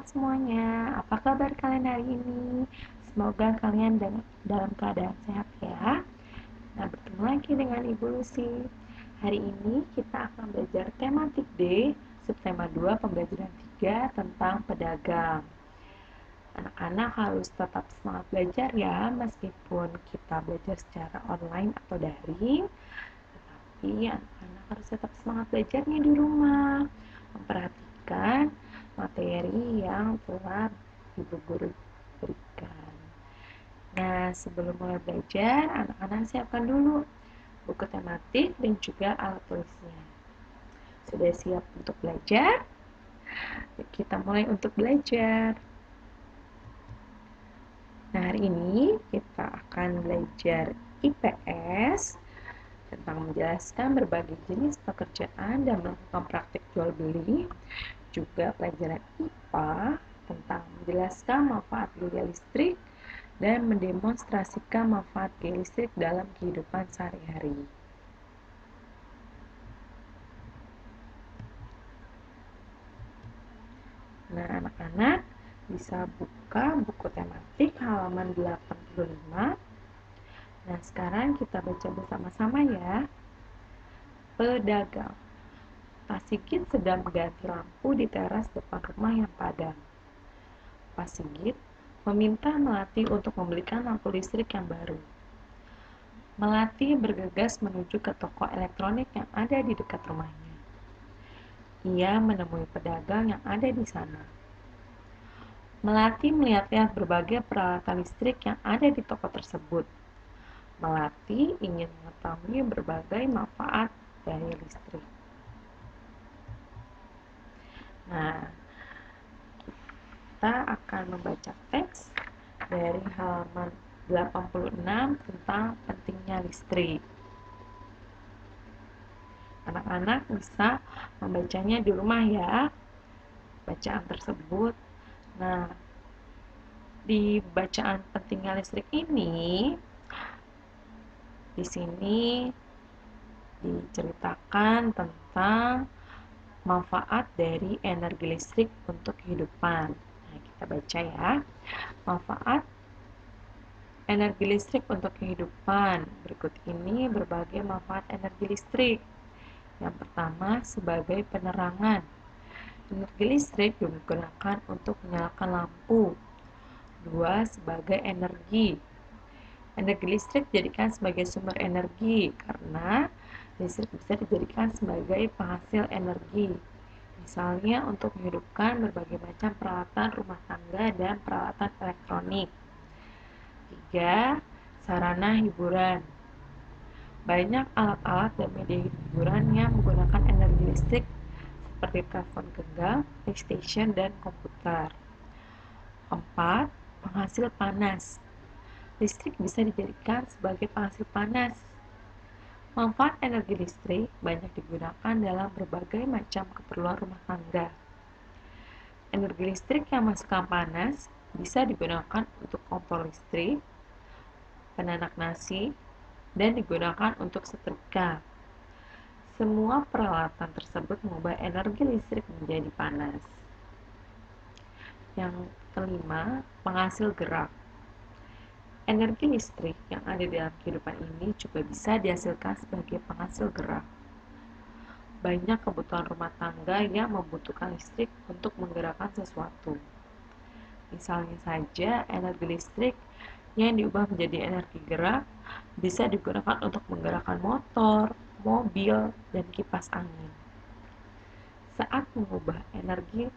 semuanya, apa kabar kalian hari ini? Semoga kalian dalam keadaan sehat ya. Nah, bertemu lagi dengan Ibu Lucy. Hari ini kita akan belajar tematik D, subtema 2, pembelajaran 3 tentang pedagang. Anak-anak harus tetap semangat belajar ya, meskipun kita belajar secara online atau daring. Tetapi anak-anak harus tetap semangat belajarnya di rumah, memperhatikan materi yang telah ibu guru berikan. Nah, sebelum mulai belajar, anak-anak siapkan dulu buku tematik dan juga alat tulisnya. Sudah siap untuk belajar? Yuk kita mulai untuk belajar. Nah, hari ini kita akan belajar IPS tentang menjelaskan berbagai jenis pekerjaan dan melakukan praktik jual beli. Juga pelajaran IPA tentang menjelaskan manfaat gaya listrik dan mendemonstrasikan manfaat gaya listrik dalam kehidupan sehari-hari. Nah, anak-anak bisa buka buku tematik halaman 85. Nah, sekarang kita baca bersama-sama ya. Pedagang. Pak Sigit sedang mengganti lampu di teras depan rumah yang padam. Pak Sigit meminta Melati untuk membelikan lampu listrik yang baru. Melati bergegas menuju ke toko elektronik yang ada di dekat rumahnya. Ia menemui pedagang yang ada di sana. Melati melihat-lihat berbagai peralatan listrik yang ada di toko tersebut. Melati ingin mengetahui berbagai manfaat dari listrik. Nah, kita akan membaca teks dari halaman 86 tentang pentingnya listrik. Anak-anak bisa membacanya di rumah ya, bacaan tersebut. Nah, di bacaan pentingnya listrik ini, di sini diceritakan tentang manfaat dari energi listrik untuk kehidupan. Nah, kita baca ya. Manfaat energi listrik untuk kehidupan. Berikut ini berbagai manfaat energi listrik. Yang pertama, sebagai penerangan. Energi listrik digunakan untuk menyalakan lampu. 2. Sebagai energi. Energi listrik dijadikan sebagai sumber energi karena listrik bisa dijadikan sebagai penghasil energi. Misalnya untuk menghidupkan berbagai macam peralatan rumah tangga dan peralatan elektronik. 3. Sarana hiburan. Banyak alat-alat dan media hiburan yang menggunakan energi listrik seperti telepon genggam, PlayStation, dan komputer. 4. Penghasil panas. Listrik bisa dijadikan sebagai penghasil panas. Manfaat energi listrik banyak digunakan dalam berbagai macam keperluan rumah tangga. Energi listrik yang menghasilkan panas bisa digunakan untuk kompor listrik, penanak nasi, dan digunakan untuk setrika. Semua peralatan tersebut mengubah energi listrik menjadi panas. Yang kelima, penghasil gerak. Energi listrik yang ada di dalam kehidupan ini juga bisa dihasilkan sebagai penghasil gerak. Banyak kebutuhan rumah tangga yang membutuhkan listrik untuk menggerakkan sesuatu. Misalnya saja, energi listrik yang diubah menjadi energi gerak bisa digunakan untuk menggerakkan motor, mobil, dan kipas angin. Saat mengubah energi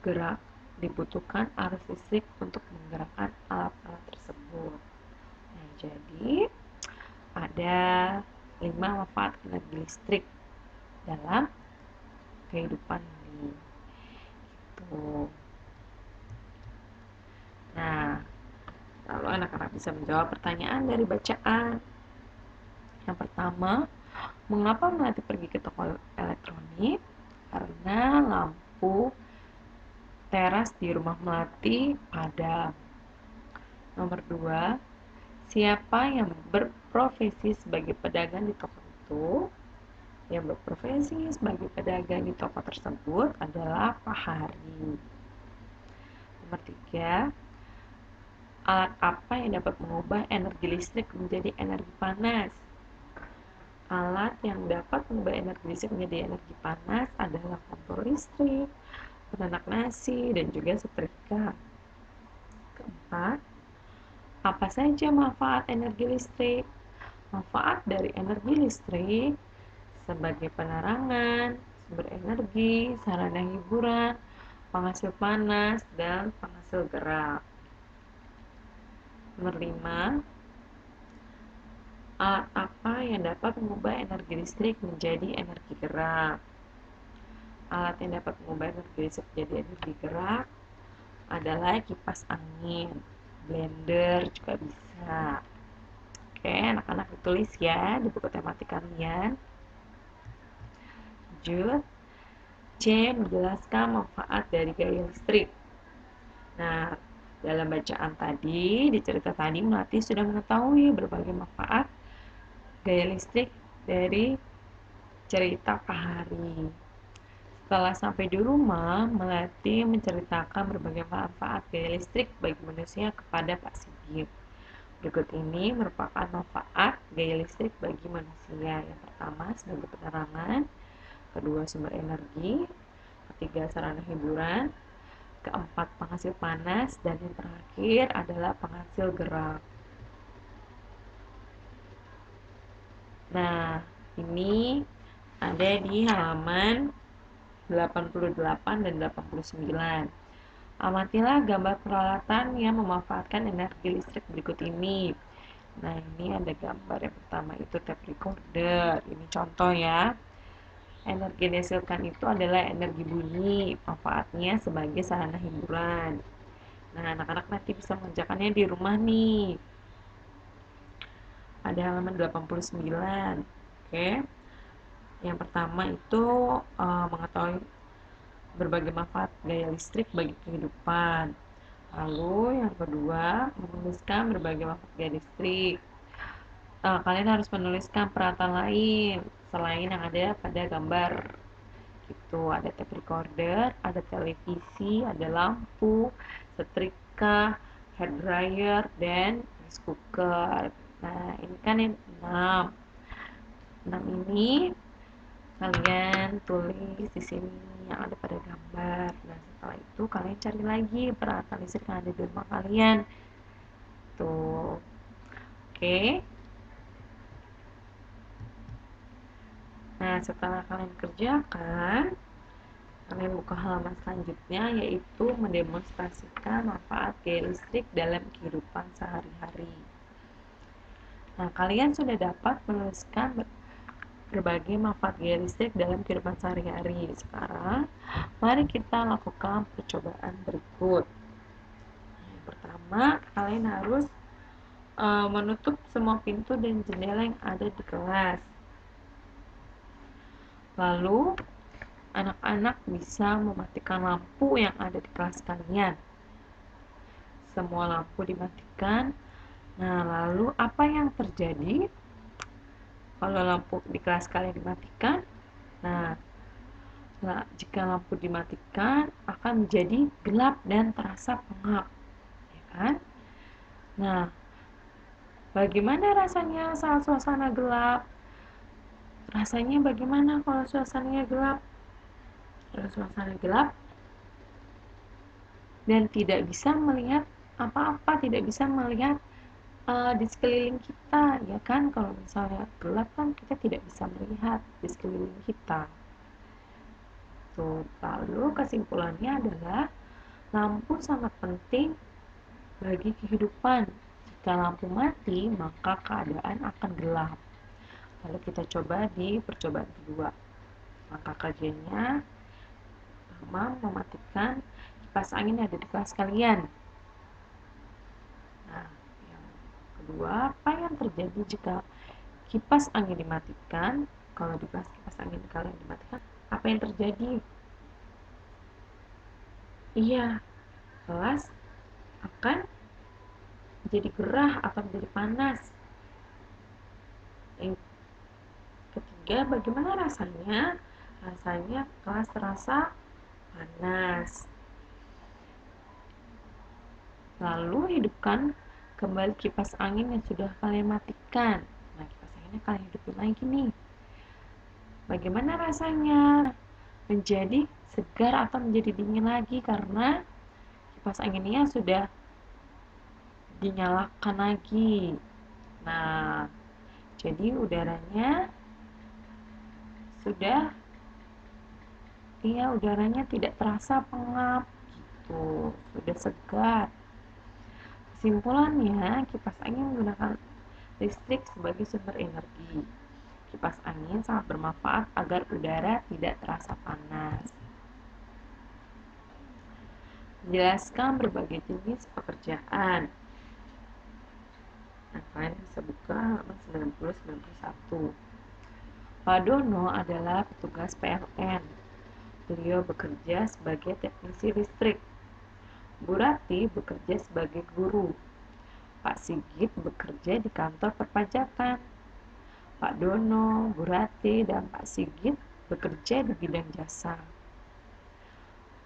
gerak, dibutuhkan arus listrik untuk menggerakkan alat-alat tersebut. Nah, jadi ada 5 manfaat energi listrik dalam kehidupan ini. Gitu. Nah, lalu anak-anak bisa menjawab pertanyaan dari bacaan. Yang pertama, mengapa Melati pergi ke toko elektronik? Karena lampu teras di rumah Melati padam. Nomor 2, siapa yang berprofesi sebagai pedagang di toko itu? Yang berprofesi sebagai pedagang di toko tersebut adalah Pak Hari. Nomor 3, alat apa yang dapat mengubah energi listrik menjadi energi panas? Alat yang dapat mengubah energi listrik menjadi energi panas adalah kompor listrik, penanak nasi, dan juga setrika. Keempat, apa saja manfaat energi listrik? Manfaat dari energi listrik sebagai penerangan, sumber energi, sarana hiburan, penghasil panas, dan penghasil gerak. Nomor 5, alat apa yang dapat mengubah energi listrik menjadi energi gerak? Alat yang dapat mengubah energi listrik menjadi energi gerak adalah kipas angin, blender juga bisa. Oke, anak-anak ditulis ya di buku tematik kalian. Lanjut, C. Menjelaskan manfaat dari gaya listrik. Nah, dalam bacaan tadi, di cerita tadi, Melati sudah mengetahui berbagai manfaat gaya listrik dari cerita Kak Hari. Setelah sampai di rumah, Melati menceritakan berbagai manfaat gaya listrik bagi manusia kepada Pak Sigit. Berikut ini merupakan manfaat gaya listrik bagi manusia. Yang pertama, sebagai penerangan. Kedua, sumber energi. Ketiga, sarana hiburan. Keempat, penghasil panas. Dan yang terakhir adalah penghasil gerak. Nah, ini ada di halaman 88 dan 89. Amatilah gambar peralatan yang memanfaatkan energi listrik berikut ini. Nah, ini ada gambar yang pertama itu tape recorder. Ini contoh ya. Energi yang dihasilkan itu adalah energi bunyi. Manfaatnya sebagai sarana hiburan. Nah, anak-anak nanti bisa mengerjakannya di rumah nih. Ada halaman 89. Oke. Yang pertama itu mengetahui berbagai manfaat gaya listrik bagi kehidupan. Lalu yang kedua, menuliskan berbagai manfaat gaya listrik. Kalian harus menuliskan peralatan lain selain yang ada pada gambar. Itu ada tape recorder, ada televisi, ada lampu, setrika, hair dryer, dan rice cooker. Nah, ini kan yang 6. 6 ini kalian tulis di sini yang ada pada gambar. Nah, setelah itu kalian cari lagi peralatan listrik yang ada di rumah kalian. Tuh. Oke. Nah, setelah kalian kerjakan, kalian buka halaman selanjutnya, yaitu mendemonstrasikan manfaat gaya listrik dalam kehidupan sehari-hari. Nah, kalian sudah dapat menuliskan berbagai manfaat gaya listrik dalam kehidupan sehari-hari. Sekarang, mari kita lakukan percobaan berikut. Yang pertama, kalian harus menutup semua pintu dan jendela yang ada di kelas. Lalu, anak-anak bisa mematikan lampu yang ada di kelas kalian. Semua lampu dimatikan. Nah, lalu apa yang terjadi kalau lampu di kelas kalian dimatikan? Nah, jika lampu dimatikan akan menjadi gelap dan terasa pengap, ya kan? Nah, bagaimana rasanya saat suasana gelap? Rasanya bagaimana kalau suasananya gelap? Kalau suasana gelap dan tidak bisa melihat apa-apa, tidak bisa melihat di sekeliling kita, ya kan? Kalau misalnya gelap kan kita tidak bisa melihat di sekeliling kita. Tuh, lalu kesimpulannya adalah lampu sangat penting bagi kehidupan. Jika lampu mati, maka keadaan akan gelap. Lalu kita coba di percobaan kedua. Langkah kerjanya, pertama mematikan kipas angin yang ada di kelas kalian. Nah, yang kedua, apa yang terjadi jika kipas angin dimatikan? Kalau di kelas kipas angin kalian dimatikan, apa yang terjadi? Iya, kelas akan menjadi gerah atau menjadi panas. Yang ketiga, bagaimana rasanya? Rasanya kelas terasa panas. Lalu hidupkan kembali kipas angin yang sudah kalian matikan. Nah, kipas anginnya kalian hidupin lagi nih. Bagaimana rasanya? Menjadi segar atau menjadi dingin lagi karena kipas anginnya sudah dinyalakan lagi. Nah, jadi udaranya tidak terasa pengap gitu, sudah segar. Kesimpulannya, kipas angin menggunakan listrik sebagai sumber energi. Kipas angin sangat bermanfaat agar udara tidak terasa panas. Menjelaskan berbagai jenis pekerjaan. Nah, kalian bisa buka halaman 90-91. Pak Dono adalah petugas PLN. Beliau bekerja sebagai teknisi listrik. Bu Rati bekerja sebagai guru. Pak Sigit bekerja di kantor perpajakan. Pak Dono, Bu Rati, dan Pak Sigit bekerja di bidang jasa.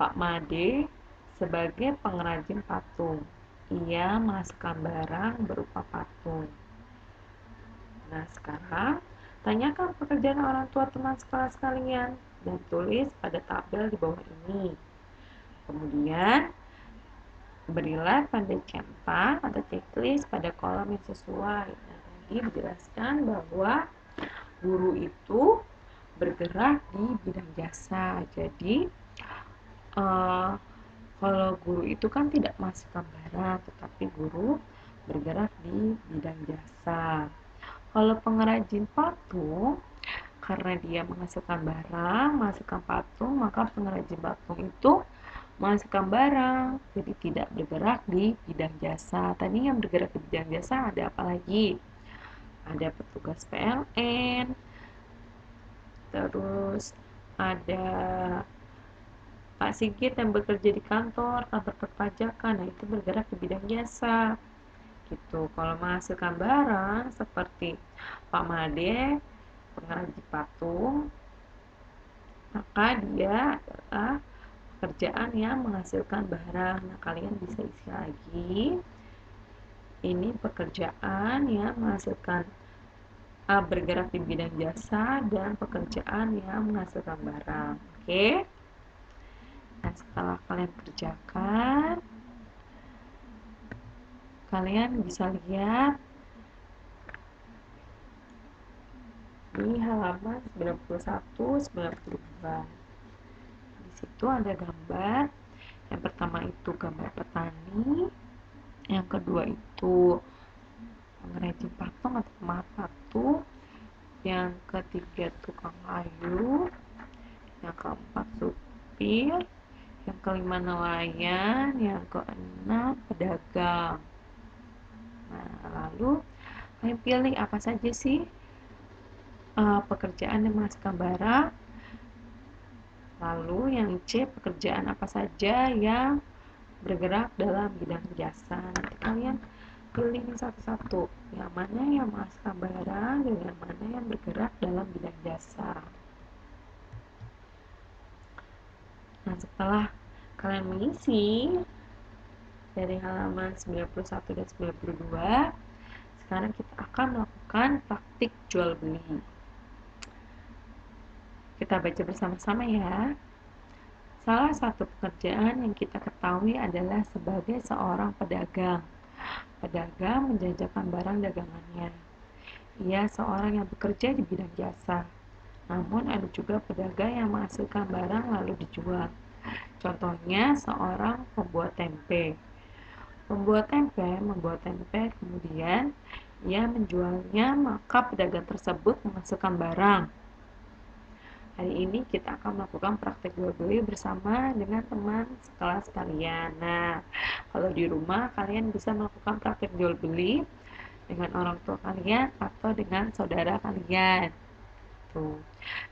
Pak Made sebagai pengrajin patung. Ia menghasilkan barang berupa patung. Nah, sekarang tanyakan pekerjaan orang tua teman sekelas kalian dan tulis pada tabel di bawah ini. Kemudian, berilah tanda centang atau checklist pada kolom yang sesuai. Nah, tadi dijelaskan bahwa guru itu bergerak di bidang jasa. Jadi, kalau guru itu kan tidak menghasilkan barang, tetapi guru bergerak di bidang jasa. Kalau pengrajin patung, karena dia menghasilkan barang, menghasilkan patung, maka pengrajin patung itu menghasilkan barang, jadi tidak bergerak di bidang jasa. Tadi yang bergerak di bidang jasa ada apa lagi? Ada petugas PLN, terus ada Pak Sigit yang bekerja di kantor perpajakan, nah itu bergerak di bidang jasa. Gitu. Kalau menghasilkan barang seperti Pak Made, pengrajin patung, maka dia adalah pekerjaan yang menghasilkan barang. Nah, kalian bisa isi lagi. Ini pekerjaan yang menghasilkan bergerak di bidang jasa dan pekerjaan yang menghasilkan barang. Oke. Nah, setelah kalian kerjakan, kalian bisa lihat di halaman 91-92. Di situ ada gambar. Yang pertama itu gambar petani, yang kedua itu pengrajin patung atau pemahat patung, yang ketiga tukang kayu, yang keempat supir, yang kelima nelayan, yang keenam pedagang. Nah, lalu kalian pilih apa saja sih pekerjaan yang menghasilkan barang. Lalu yang C, pekerjaan apa saja yang bergerak dalam bidang jasa. Nanti kalian pilih satu-satu, yang mana yang menghasilkan barang dan yang mana yang bergerak dalam bidang jasa. Nah, setelah kalian mengisi dari halaman 91 dan 92, sekarang kita akan melakukan praktik jual beli. Kita baca bersama-sama ya. Salah satu pekerjaan yang kita ketahui adalah sebagai seorang pedagang. Pedagang menjajakan barang dagangannya. Ia seorang yang bekerja di bidang jasa. Namun ada juga pedagang yang menghasilkan barang lalu dijual. Contohnya seorang pembuat tempe. Pembuat tempe membuat tempe, kemudian ia menjualnya, maka pedagang tersebut menghasilkan barang. Hari ini kita akan melakukan praktek jual beli bersama dengan teman sekelas kalian. Nah, kalau di rumah kalian bisa melakukan praktek jual beli dengan orang tua kalian atau dengan saudara kalian. Tuh.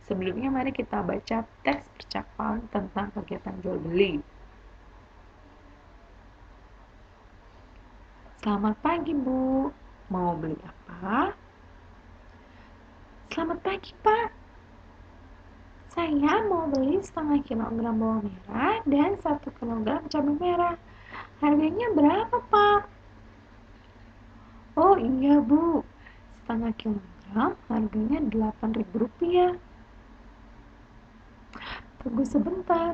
Sebelumnya mari kita baca teks percakapan tentang kegiatan jual beli. Selamat pagi, Bu. Mau beli apa? Selamat pagi, Pak. Saya mau beli setengah kilogram bawang merah dan 1 kilogram cabai merah. Harganya berapa, Pak? Oh iya, Bu. Setengah kilogram harganya Rp8.000. Tunggu sebentar.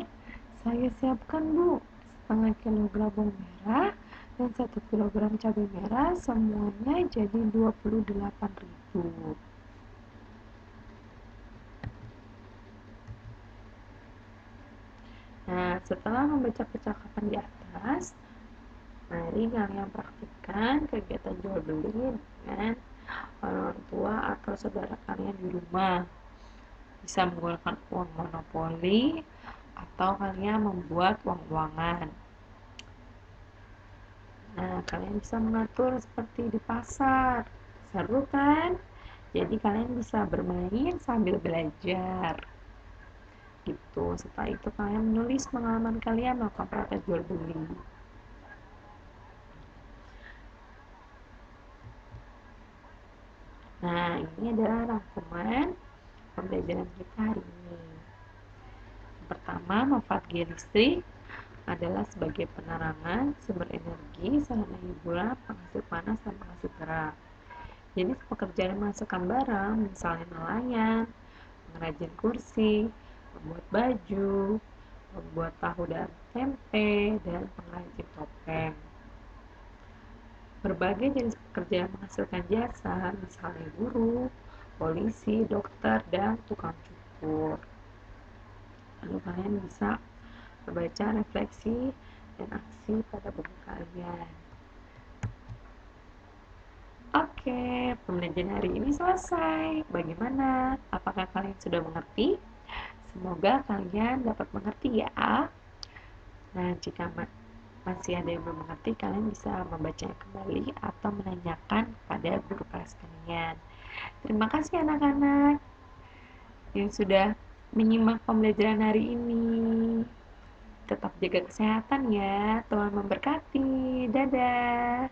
Saya siapkan, Bu. Setengah kilogram bawang merah dan 1 kilogram cabai merah semuanya jadi 28.000. Nah, setelah membaca percakapan di atas, mari kalian praktikkan kegiatan jual beli dengan orang tua atau saudara kalian di rumah. Bisa menggunakan uang monopoli atau kalian membuat uang-uangan. Nah, kalian bisa mengatur seperti di pasar. Seru kan? Jadi kalian bisa bermain sambil belajar. Gitu. Setelah itu kalian menulis pengalaman kalian melakukan praktek jual beli. Nah, ini adalah rangkuman pembelajaran kita hari ini. Pertama, manfaat gear listrik adalah sebagai penerangan, sumber energi, sarana hiburan, penghasil panas, dan penghasil gerak. Jadi pekerjaan menghasilkan barang, misalnya nelayan, mengrajin kursi, membuat baju, membuat tahu dan tempe, dan pengrajin topeng. Berbagai jenis pekerjaan menghasilkan jasa, misalnya guru, polisi, dokter, dan tukang cukur. Lalu kalian bisa membaca refleksi dan aksi pada buku kalian. Oke, pembelajaran hari ini selesai. Bagaimana? Apakah kalian sudah mengerti? Semoga kalian dapat mengerti ya. Nah, jika masih ada yang belum mengerti, kalian bisa membacanya kembali atau menanyakan pada guru kelas kalian. Terima kasih anak-anak yang sudah menyimak pembelajaran hari ini. Tetap jaga kesehatan ya. Tuhan memberkati. Dadah.